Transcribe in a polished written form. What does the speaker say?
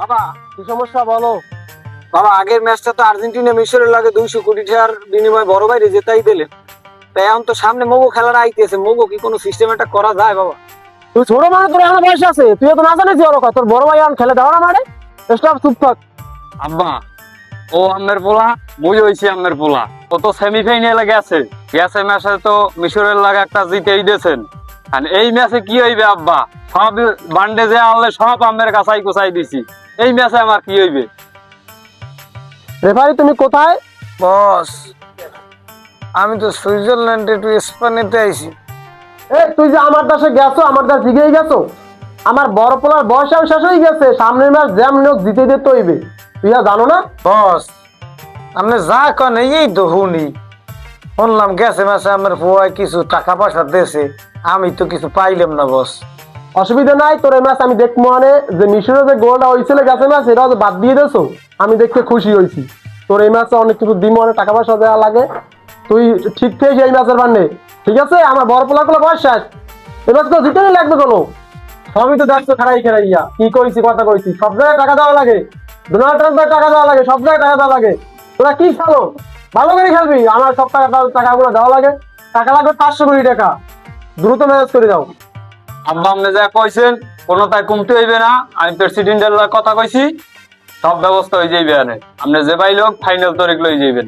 বাবা কি সমস্যা বলো। বাবা আগের ম্যাচটা তো আর্জেন্টিনা মিশরের লাগে 200 কোটি টাকার বিনিময়ে বড় বাইরে জেতাই দিলেন। তাই এখন তো সামনে মোগো খেলার আইতেছে, মোগো কি কোনো সিস্টেম একটা করা যায় বাবা? তুই ছোট মানে তোর এখন বয়স আছে, তুই তো না জানিস ওর কথা, তোর বড় ভাই এখন খেলে দেওয়া না মানে স্টপ চুপ থাক। আব্বা, ও আমের পোলা, মুই হইছি আমের পোলা। ও তো সেমিফাইনালে গেছে, গেছে ম্যাচে তো মিশরের লাগে একটা জিতেই দিয়েছেন। আর এই ম্যাচে কি হইবে আব্বা? সব বান্ডে যে আনলে সব আমের কাছাই কুচাই দিছি। এই ম্যাচে আমার কি হইবে? রেফারি তুমি কোথায়? বস, আমি তো সুইজারল্যান্ডে একটু স্পেনেতে আইছি। তুই যে আমার দেশে গেছো, আমার দেশ জিগেই গেছো। আমার বড় পোলার বয়সাও শেষ হয়ে গেছে, সামনের ম্যাচ জ্যাম নিয়োগ জিতে দিতে হইবে, তুই আর জানো না? বস, আপনি যা কন এই তো শুনি। শুনলাম গেছে মাসে আমার ফুয়ায় কিছু টাকা পয়সা দিয়েছে, আমি তো কিছু পাইলাম না বস। অসুবিধা নাই, তোর এই ম্যাচ আমি দেখবো। মানে যে মিশরে যে গোলটা হয়েছিল গেছে ম্যাচ, এটা তো বাদ দিয়ে দেছো, আমি দেখতে খুশি হয়েছি। তোর এই ম্যাচে অনেক কিছু দিম, অনেক টাকা পয়সা দেওয়া লাগে, তুই ঠিক থেকে এই ম্যাচের বান্নে। ঠিক আছে, আমার বড় পোলা গুলো বয়স শেষ, এই ম্যাচ তো জিতেই লাগবে কোনো। সবই তো দেখছো খেলাইয়া কি কইছি, কথা কইছি, সব জায়গায় টাকা দেওয়া লাগে, ডোনাল্ড ট্রাম্পের টাকা দেওয়া লাগে, সব জায়গায় টাকা দেওয়া লাগে। তোরা কি খেলো, ভালো করে খেলবি, আমার সব টাকাগুলো দেওয়া লাগে। টাকা লাগবে 500 কোটি টাকা, দ্রুত ম্যানেজ করে দাও। আব্বা আপনি যা কইছেন কোনো তাই কমতে হইবে না। আমি প্রেসিডেন্টের কথা কইছি, সব ব্যবস্থা হয়ে যাইবে। আপনি যে ভাই লোক ফাইনাল তরিক লই যাইবেন।